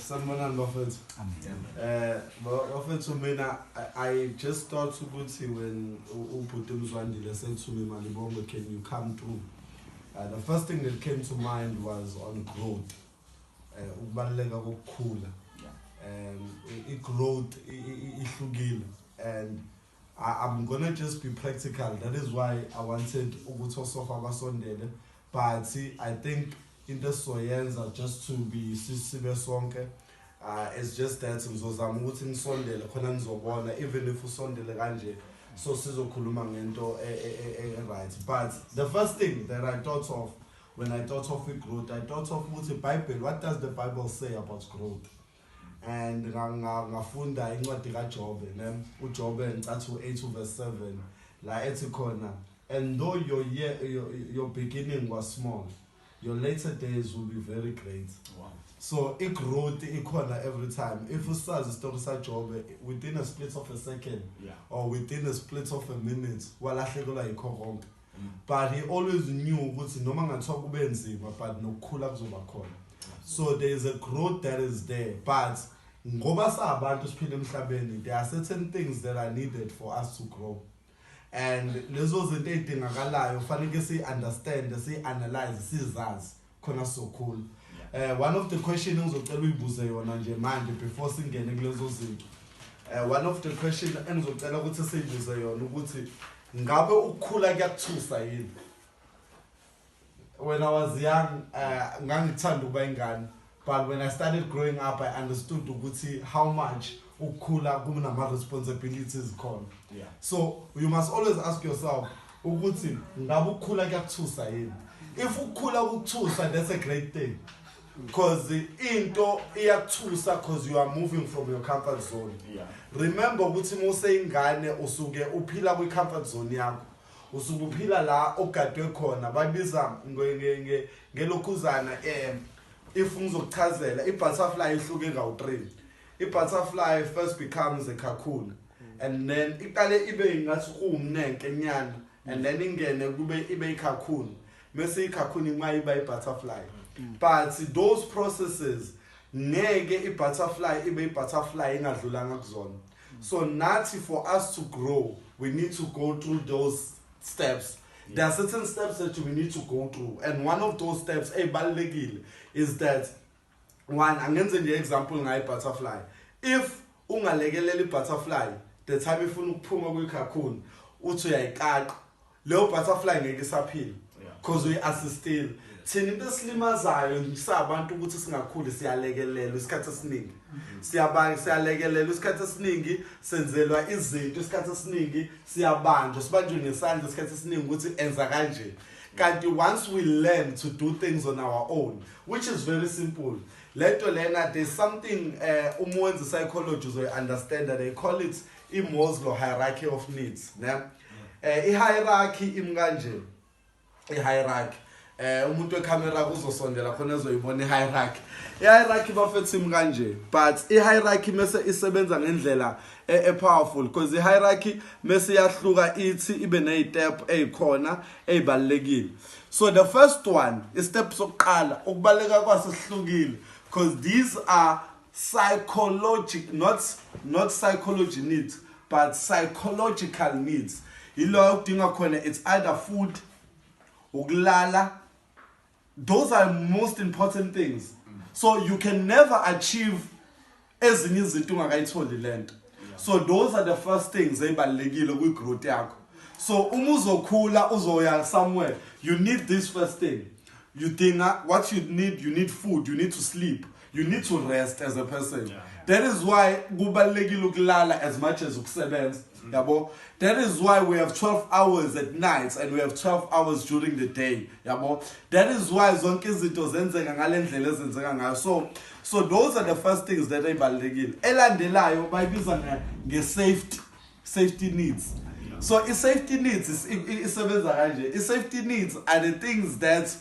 Sanibonani bafethu. Bafethu mina I just thought ukuthi when ubhuti uMzwandile said to me Malibongo, can you come through? The first thing that came to mind was on growth. Ukubaluleka kokukhula. Growth ihlukile, and I'm gonna just be practical. That is why I wanted ukuthi osofa abasondele, but I think into soyenza just to be sibe sonke. It's just that ngizozama ukuthi ngisondele khona nizobona even if usondele kanje so sizokhuluma ngento right. But the first thing that I thought of when I thought of growth, I thought of ukuthi Bible, what does the Bible say about growth? And ngafunda incwadi kaJobe, uJobe ntathu 8:7 la ethi khona, and though your beginning was small, your later days will be very great. Wow. So growth ikhona every time. If usazi isitori saJobe, within a split of a second, or within a split of a minute, walahlekelwa yikho konke. But he always knew ukuthi noma ngathiwa kube nzima, but nokukhula kuzoba khona. So there is a growth that is there, but ngoba sabantu siphila emhlabeni, there are certain things that are needed for us to grow. And lezo zinto ezidingakalayo fanele si understand, si analyze, sizazi khona so cool. One of the questions engizocela uyibuze yona nje manje before singene kulezo zinto. One of the questions engizocela ukuthi siyibuze yona ukuthi ngabe ukukhula kuyakuthusa yini? When I was young, ngangithanda ukuba ingane, but when I started growing up, I understood ukuthi how much ukukhula kunama responsibilities khona. So you must always ask yourself ukuthi ngabe ukukhula kuyakuthusa yini? If ukukhula kukuthusa, that's a great thing, because into iyakuthusa because you are moving from your comfort zone. Remember ukuthi mose ingane usuke uphila kwi comfort zone yakho, usuke uphila la ogadwe khona, babiza ngelokhuzana if ngizokuchazela ibutterfly ihluke ngawu3. Ibutterfly first becomes a cocoon, and then iqale ibe ngathi umnenke nyana, and then ingene kube ibe icocoon, mase icocoon ima iba ibutterfly. But those processes ngeke ibutterfly ibe ibutterfly ingadlulanga kuzona. So nathi for us to grow, we need to go through those steps. There are certain steps that we need to go through, and one of those steps ebalulekile is that one, angenze nje example ngayi butterfly. If ungalekelela ibutterfly the time ifuna ukuphuma kwi-cocoon uthi uyayiqaqa, leyo butterfly ngeke isaphila because we assistile. Thina into esilimazayo ngisabantu ukuthi singakhuli siyalekelela isikhathi esiningi. Siyalekelela isikhathi esiningi, senzelwa izinto isikhathi esiningi, siyabanjwa sibanjwe ngesandla isikhathi esiningi ukuthi enza kanje. Kanti once we learn to do things on our own, which is very simple, there's something umowenza psychology will understand that they call it Maslow hierarchy of needs. Hierarchy imkanje. Hierarchy. Umuntu wecamera kuzosondela khona ezoyibona ihierarchy. Ihierarchy bafethu imkanje, but ihierarchy mase isebenza ngendlela powerful, because ihierarchy mase yahluka ithi ibe nezitep ezikhona ezibalekile. So the first one is step sokuqala ukubaleka kwaso sihlukile, because these are not psychology needs, but psychological needs. Yilo udinga khona, it's either food, ukulala. Those are most important things. So you can never achieve ezinye izinto ungakayitholi lento. So those are the first things ezibalekile kwi growth yakho. So uzokhula uzoya somewhere, you need this first thing. You think what you need food, you need to sleep, you need to rest as a person. That is why kubalekile ukulala as much as ukusebenza. Yabo, that is why we have 12 hours at night and we have 12 hours during the day. Yabo, that is why zonke izinto zenzeka ngalendlela ezenzeka ngayo. So those are the first things that ezibalekile. Elandelayo bayibiza safety needs. So safety needs isebenza kanje. Safety needs are the things that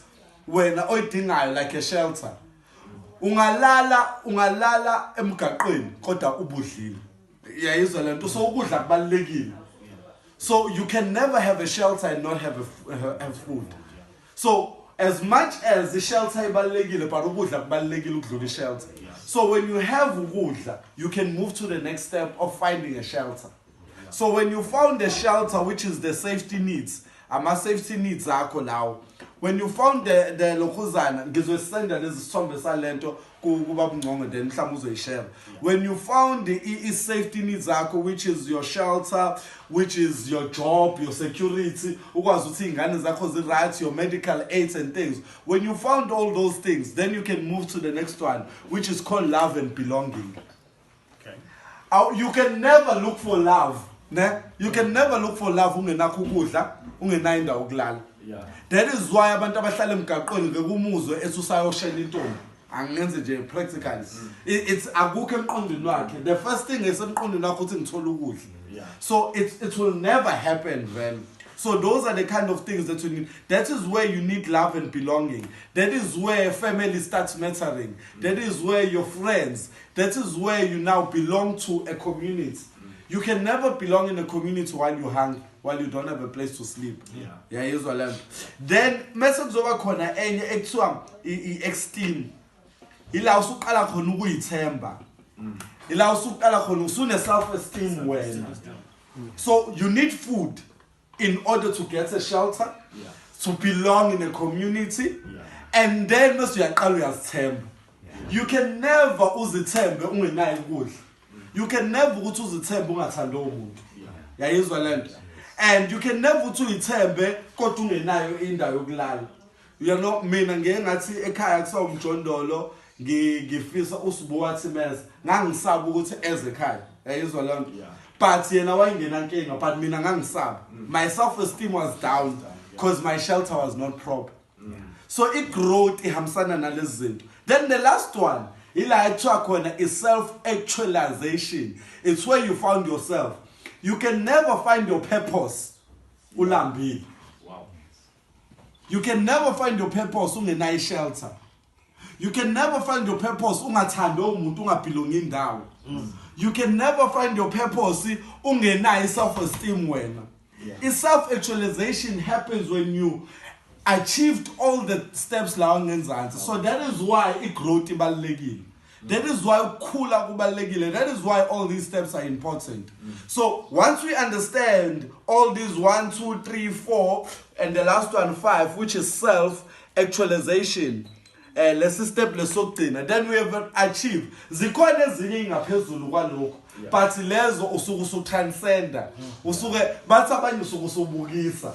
when oyidingayo, like a shelter. Ungalala emgaqweni kodwa ubudlile. So ukudla kubalekile. So you can never have a shelter and not have food. So as much as the shelter ibalekile, but ukudla kubalekile ukudlula shelter. So when you have ukudla, you can move to the next step of finding a shelter. So when you found a shelter, which is the safety needs, ama-safety needs akho lawo. When you found the lokhuzana, ngizosenda lezi sithombe salento kuba bungqongo then mhlawumbe uzoyishare. When you found the safety needs akho, which is your shelter, which is your job, your security, ukwazi ukuthi ingane zakho zi-right, your medical aids and things. When you found all those things, then you can move to the next one, which is called love and belonging. Okay. You can never look for love. Ne? You can never look for love ungenakho ukudla, ungenayo indawo yokulala. Yeah. That is why abantu abahlala emgaqweni ngekumuzo esusayoshela intombi. Angenze nje practically. It's akukho emqondweni wakhe. The first thing is emqondweni wakhe ukuthi ngithola ukudla. Yeah. So it will never happen then. So those are the kind of things that you need. That is where you need love and belonging. That is where family starts mattering. That is where your friends. That is where you now belong to a community. You can never belong in a community while you're hungry, while you don't have a place to sleep. Yeah, here's what I learned. Then, message over corner, and esteem. Ila usuqala khona ukuyithemba. Ila usuqala khona usune self-esteem wena. So you need food in order to get a shelter, to belong in a community, and then must uyaqala uyazithemba. You can never uzithembe ungenayo ukudla. You can never go to uzithembe ungathanda umuntu. Yayizwa lento. And you can never to uyithembe kodwa ungenayo indawo yokulala. You know, mina ngeke ngathi ekhaya kusawu umjondolo ngifisa usibuka Thimeza ngangisaba ukuthi eze ekhaya. Yayizwa lento. But yena wayengena nkinga but mina ngangisaba. My self-esteem was down because my shelter was not proper. So it growth ihambisana nalezi zinto. Then the last one is self-actualization. It's where you found yourself. You can never find your purpose. Ulambi. Wow. You can never find your purpose ungenayo shelter. You can never find your purpose ungathanda umuntu ungabelongi indawo. You can never find your purpose ungenayo self-esteem wena. Self-actualization happens when you achieved all the steps la ngenzansi. So that is why growth ibalulekile. That is why ukhula kubalulekile. That is why all these steps are important. So once we understand all these 1, 2, 3, 4 and the last one 5, which is self-actualization, let's step lesokugcina, then we have achieved zikhona ezinye ngaphezulu kwalokho. But lezo usuke usutranscenda. Usuke bathi abanye usuke usubukisa.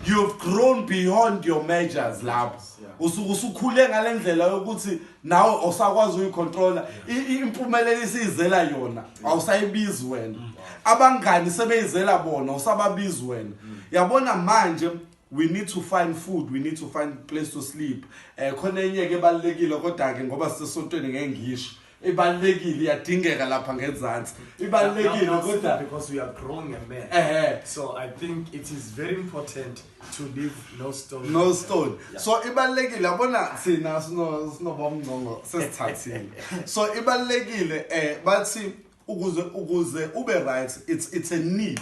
You've grown beyond your measures lapho. Usukhule ngalendlela yokuthi nawe awusakwazi uyicontroller. Impumelelo isizela yona. Awusayibizi wena. Abangani sebeyizela bona, awusababizi wena. Yabona manje we need to find food, we need to find place to sleep. Khona enye ke balekile kodwa ke ngoba sisesontweni ngeke ngisho. Ibalekile iyadingeka lapha ngezansi. Ibalekile kodwa because we are growing a man. So I think it is very important to leave no stone. No stone. So ibalekile yabona sina sinobomngqongo sesithathile. So ibalekile bathi ukuze ube right, it's a need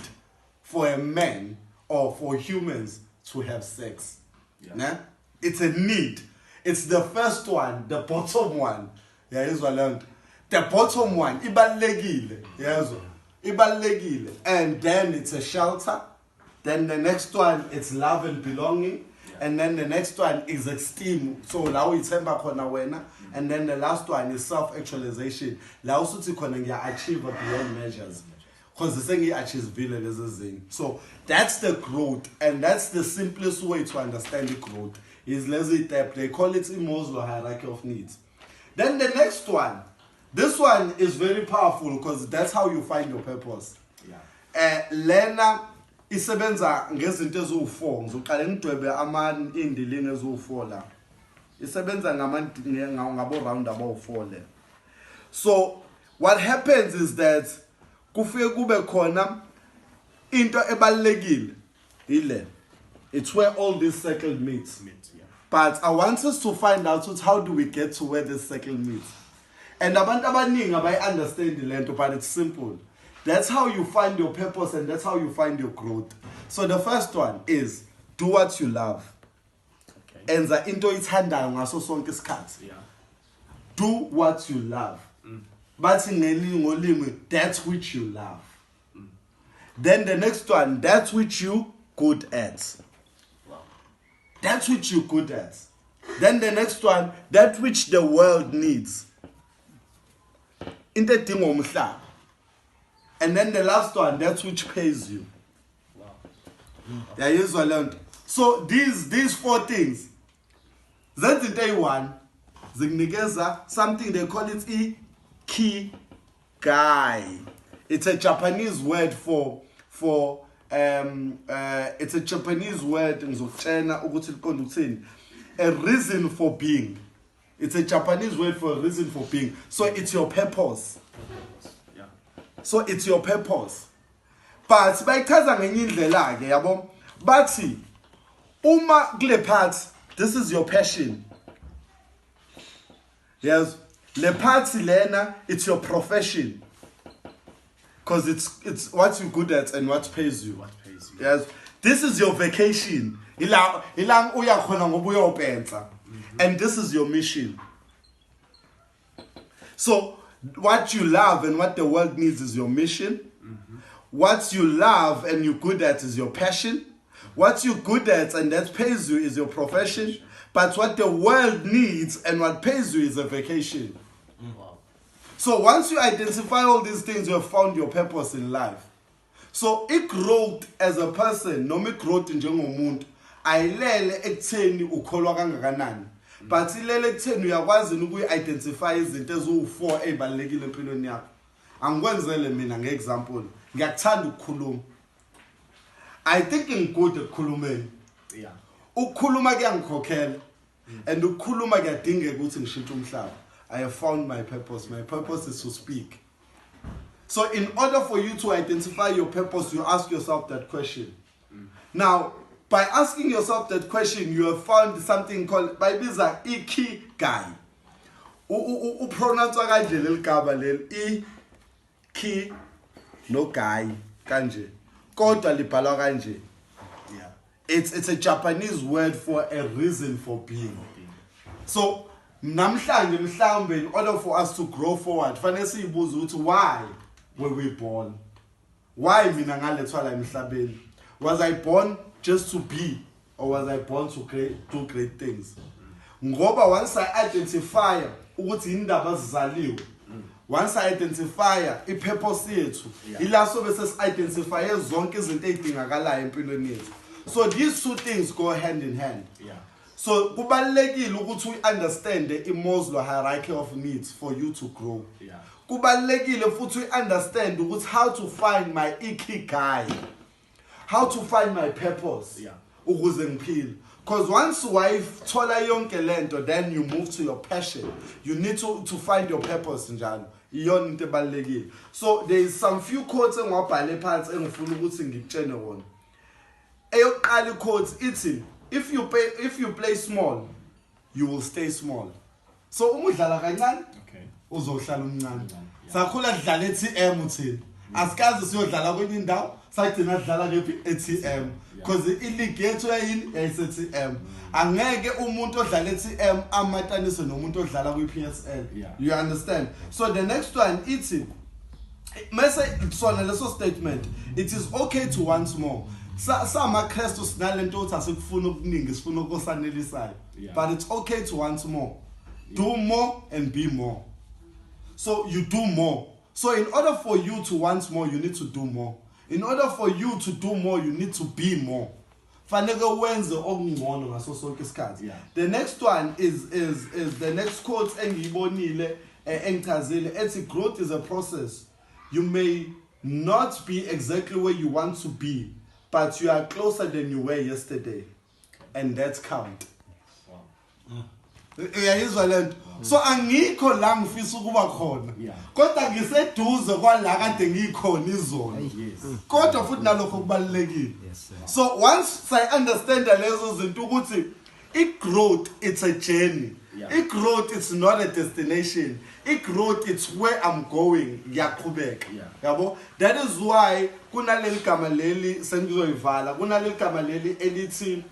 for a man or for humans to have sex. Nah? It's a need. It's the first one, the bottom one. Yeah, is what I learned. The bottom one, ibalekile. Yes, ibalekile. And then it's a shelter. Then the next one, it's love and belonging. And then the next one is esteem. So now it's wena. And then the last one is self-actualization. Now usuthi khona ngiya-achieve beyond measures. Because the thing achieves vile lezi. So that's the growth, and that's the simplest way to understand the growth. Is lazy step. They call it Maslow hierarchy of needs. Then the next one, this one is very powerful because that's how you find your purpose. Lena isebenza ngezinto eziwu4. Ngizoqala ngidwebe indilinge eziwu4 la. Isebenza ngabo round about 4 le. So what happens is that kufike kube khona into ebalekile ile. It's where all this circle meets. But I want us to find out how do we get to where this circle meets. And abantu abaningi abayi understand the lento, but it's simple. That's how you find your purpose and that's how you find your growth. So the first one is do what you love. Enza into ithandayo ngaso sonke isikhathi. Do what you love. But in ngolimi, that which you love. Then the next one, that which you good at. That which you good at. Then the next one, that which the world needs. And then the last one, that which pays you. So these 4 things. That's the day one. Something they call it ikigai. It's a Japanese word for it's a Japanese word a reason for being. It's a Japanese word for a reason for being. So it's your purpose. Yeah. So it's your purpose. But by yabo, but uma kule part, this is your passion. Yes, le part lena, it's your profession. Because it's what you're good at and what pays you. What pays you. Yes, this is your vacation. And this is your mission. So what you love and what the world needs is your mission. What you love and you're good at is your passion. What you're good at and that pays you is your profession. But what the world needs and what pays you is a vacation. Wow. So once you identify all these things, you have found your purpose in life. So growth as a person, no me growth in njengomuntu, ayilele ekutheni ukholwa kangakanani. But ilele ekutheni uyakwazi ukuyi-identify izinto eziwu-4 ezibalulekile empilweni yakho. Angikwenzele mina nge-example. Ngiyakuthanda ukukhuluma. I think ngigud ekukhulumeni. Yeah. Ukukhuluma kuyangikhokhela. And ukukhuluma kuyadingeka ukuthi ngishintshe umhlaba. I have found my purpose. My purpose is to speak. So in order for you to identify your purpose, you ask yourself that question. Now, by asking yourself that question, you have found something called Bible ikigai. Pronounce kanje leli gama leli iki no guy kanje. Kodwa libhalwa kanje. Yeah. It's a Japanese word for a reason for being. So namhlanje mhlambe in order for us to grow forward, fanele siyibuze ukuthi why were we born? Why mina ngalethwa la emhlabeni? Was I born just to be, or was I born to do great things? Ngoba once I identify ukuthi indaba zizaliwe, once I identify ipurpose yethu, ila sobe sesi-identify zonke izinto ezidingakalayo empilweni yethu. So these 2 things go hand in hand. Yeah. So kubalulekile ukuthi we understand the Maslow hierarchy of needs for you to grow. Yeah. Kubalulekile futhi we understand ukuthi how to find my ikigai. How to find my purpose. Yeah. Ukuze ngiphile. Because once wayithola yonke lento, then you move to your passion. You need to find your purpose njalo. Iyona into ebalulekile. So there is some few quotes engiwabhale phansi engifuna ukuthi ngikutshene wona. Eyokuqala quote ithi, if you play small, you will stay small. So uma udlala kancane, okay, uzohlala umncane. Sakhula sidlala eTM uthini. Asikazi siyodlala kwenye indawo, sayigcina sidlala kephi eTM. Because ileague yethu yayini yayiseTM. Angeke umuntu odlala eTM amatanise nomuntu odlala kwiPSL. You understand? So the next one ithi, mase sona leso statement, it is okay to want more. Sama Kristu sinalento uthi asikufuna okuningi sifuna okusanelisayo. But it's okay to want more. Do more and be more. So you do more. So in order for you to want more, you need to do more. In order for you to do more, you need to be more. Fanele wenze okungcono ngaso sonke isikhathi. The next one is the next quote engiyibonile engichazile ethi growth is a process. You may not be exactly where you want to be, but you are closer than you were yesterday, and that count. Uyayizwa lento? So angikho la ngifisa ukuba khona. Kodwa ngiseduze kwala kade ngikhona izolo. Kodwa futhi nalokho kubalekile. So once I understand lezo zinto ukuthi growth it's a journey. Growth it's not a destination. Growth it's where I'm going. Ngiyaqhubeka. Yabo? That is why kunaleli gama leli sengizoyivala. Kunaleli gama leli elithi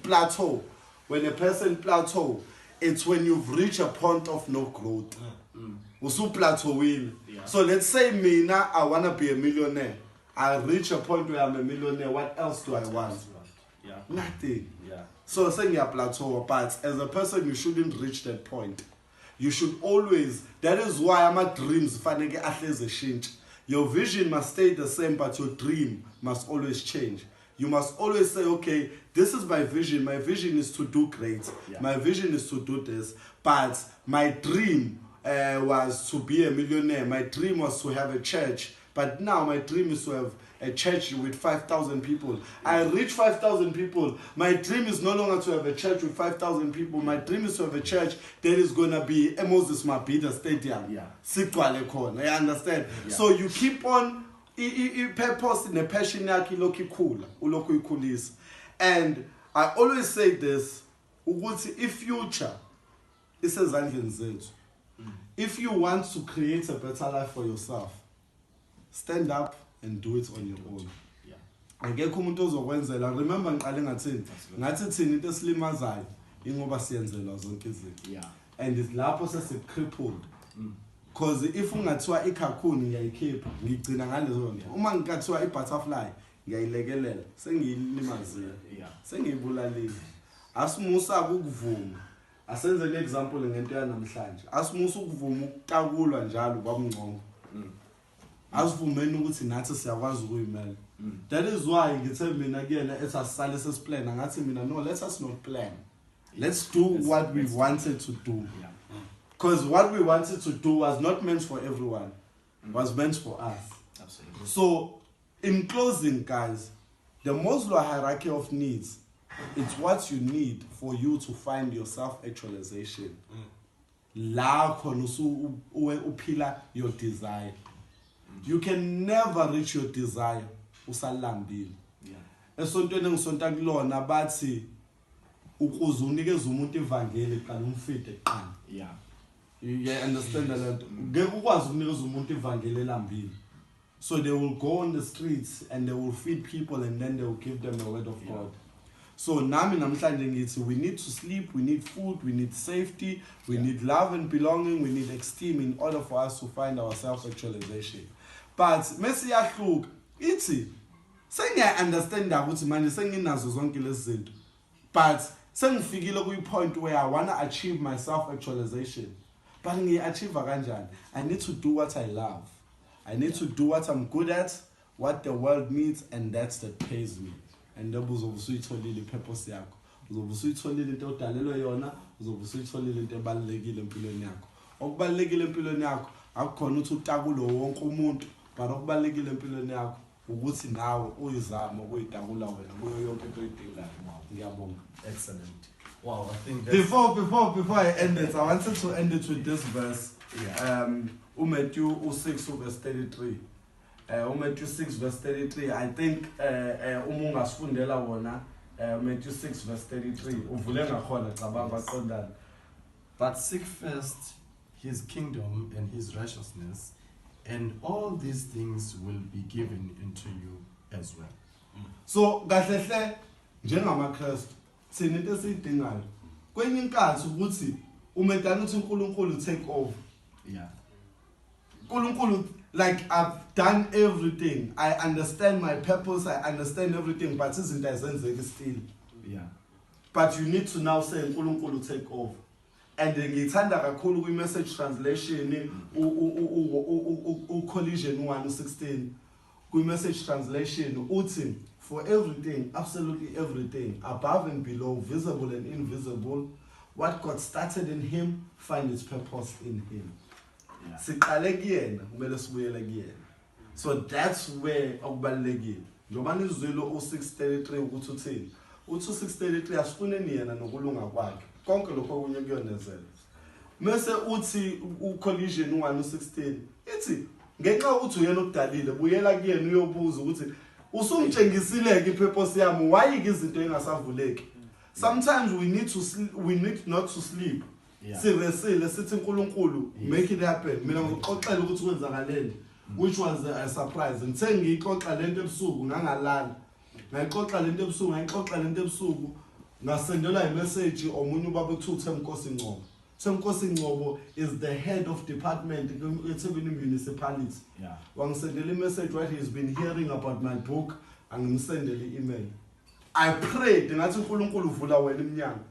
plateau. When a person plateau, it's when you've reached a point of no growth. usuplateauile. So let's say mina I wanna be a millionaire. I reach a point where I'm a millionaire. What else do I want? Nothing. So saying you're plateau, but as a person you shouldn't reach that point. You should always, that is why my dreams finally ahleze change. Your vision must stay the same, but your dream must always change. You must always say, okay, this is my vision. My vision is to do great. My vision is to do this. But my dream was to be a millionaire. My dream was to have a church. But now my dream is to have a church with 5,000 people. I reach 5,000 people. My dream is no longer to have a church with 5,000 people. My dream is to have a church that is going to be a Moses Mabhida Stadium. I understand. So you keep on purpose in a passion yakho. And I always say this, if future is if you want to create a better life for yourself, stand up and do it on your own. Angekho umuntu ozokwenzela. Remember ngiqale ngathi thina into esilimazayo ingoba siyenzelwa zonke izinto. And it's lapho sesicrippled. Because if ungathiwa ikhakhuni ngiyayikhipha ngigcina ngalezo nto. Uma ngikathiwa ibutterfly ngiyayilekelela sengiyilimazile. Sengiyibulalile. Asimusa ukuvuma. Asenze an example ngento yanamhlanje. Asimusa ukuvuma ukutakulwa njalo kwamngcongo. Asivumeni ukuthi nathi siyakwazi ukuyimela. That is why ngithe mina kuyena esasisale sesiplan ngathi mina no, let us not plan. Let's do what we wanted to do. Because what we wanted to do was not meant for everyone. Was meant for us. Absolutely. So in closing, guys, the Maslow hierarchy of needs, it's what you need for you to find your self-actualization. La khona uphila your desire. You can never reach your desire usalambile. Esontweni ngisonta kulona bathi ukuze unikeze umuntu ivangeli qala umfide eqala. You understand that? Ngeke ukwazi ukunikeza umuntu ivangeli elambile. So they will go on the streets and they will feed people and then they will give them the word of God. So nami namhlanje ngithi we need to sleep, we need food, we need safety, we need love and belonging, we need esteem in order for us to find our self-actualization. But mesiyahluka ithi sengiya-understand ukuthi manje senginazo zonke lezi zinto. But sengifikile kuyi-point where I want to achieve my self-actualization. But ngiyi-achieve kanjani? I need to do what I love. I need to do what I'm good at, what the world needs, and that pays me. And then uzobe usuyitholile i-purpose yakho. Uzobe usuyitholile into odalelwe yona, uzobe usuyitholile into ebalulekile empilweni yakho. Okubalulekile empilweni yakho akukhona ukuthi utakulo wonke umuntu, but okubalulekile empilweni yakho ukuthi nawe uyizama ukuyitakula wena kuyo yonke into oyidingayo. Ngiyabonga. Excellent. Wow, I think before I end it, I wanted to end it with this verse. Matthew 6 verse 33. Matthew 6 verse 33. I think ungasifundela wona Matthew 6 verse 33. Uvule ngakhona cabanga baqondana. But seek first his kingdom and his righteousness, and all these things will be given into you as well. So kahle njengamaKristu sina into esiyidingayo kwenye inkathi ukuthi umedana uthi uNkulunkulu take over. uNkulunkulu, like I've done everything. I understand my purpose, I understand everything, but izinto azenzeki still. But you need to now say uNkulunkulu take over. And ngithanda kakhulu kwi-message translation u-Collision 1:16 kwi-message translation uthi for everything, absolutely everything, above and below, visible and invisible, what God started in him, find its purpose in him. Siqale kuyena kumele sibuyele kuyena. So that's where okubalekile. Njoba nizwile u633 ukuthi uthini? Uthi u633 asifuneni yena nokulunga kwakhe. Konke lokho okunye kuyonezela. Mase uthi u-Collision 1:16 ithi ngenxa ukuthi uyena okudalile buyela kuyena uyobuza ukuthi usungitshengisile ke ipurpose yami, why izinto engasavuleki? Sometimes we need to sleep, we need not to sleep. Siresile sithi uNkulunkulu make it happen. Mina ngixoxela ukuthi kwenzakaleni, which was a surprise. Ngithe ngiyixoxa lento ebusuku ngangalala. Ngayixoxa lento ebusuku, ngasendelwa imessage omunye ubaba uthuthe eNkosi Ngcobo. Senkosi Ngcobo is the head of department in eThekwini municipality. Yeah. Wangisendele message what he's been hearing about my book angimsendele email. I prayed ngathi uNkulunkulu uvula wena iminyango.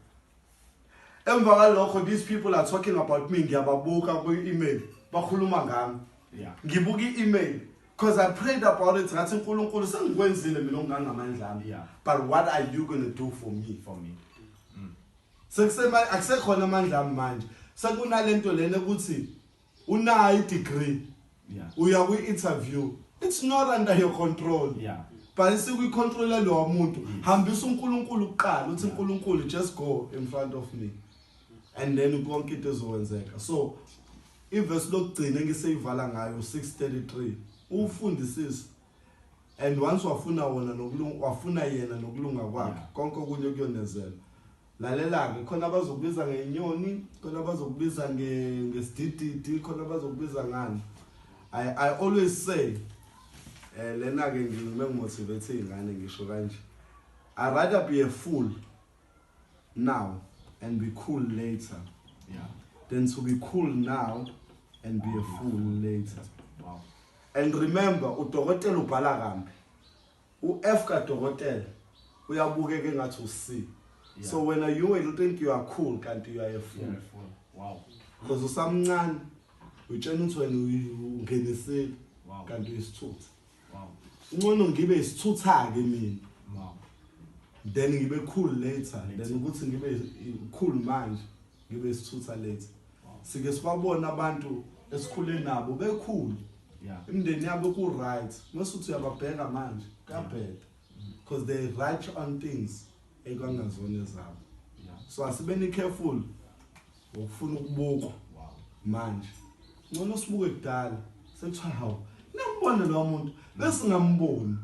Emva kalokho these people are talking about me ngiyababuka ku email bakhuluma ngami. Yeah. Ngibuka email because I prayed about it ngathi uNkulunkulu sengikwenzile mina ongangamandla ami. Yeah. But what are you going to do for me? For me. Sekusema akusekhona amandla ami manje. Sekunalento lena ukuthi unayo degree. Yeah. Uya ku interview. It's not under your control. Yeah. But siku control lo muntu hambisa uNkulunkulu kuqala uthi uNkulunkulu just go in front of me. And then konke into ezokwenzeka. So iverse lokugcina engiseyivala ngayo 6:33 ufundisisa and once wafuna wona nokulunga wafuna yena nokulunga kwakhe konke okunye kuyonezela. Lalela ke khona abazokubiza ngenyoni, khona abazokubiza ngesidididi, khona abazokubiza ngani. I always say lena ke ngimotivate ingane ngisho kanje. I rather be a fool now and be cool later. Yeah. Than to be cool now and be a fool later. Wow. And remember, udokotela ubhala kambi. U-F ka dokotela uyabukeka ngathi uC. So when you will think you are cool, kanti you are a fool. Wow. Because usamncane utshena ukuthi wena ungenisile Wow. kanti uyisithutha. Wow. Ngcono ngibe isithutha ke mina. Wow. Then ngibe cool later. Then ukuthi ngibe cool manje, ngibe isithutha later. Sike sibabona abantu esikhule nabo becool. Yeah. Imndeni yabo ku right. Masuthi uyababheka manje, kuyabheda. Because they right on things ekangazona zabo. Yeah. So asibeni careful ukufuna ukubukwa Wow. manje. Ngcono sibuke kudala. Sekuthiwa hawo. Nambona lo muntu bese ngamboni.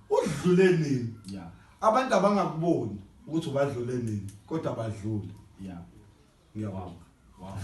Udlule nini? Yeah. Abantu abangakuboni ukuthi ubadlule nini, kodwa badlule. Yeah. Ngiyabonga. Wow. Wow.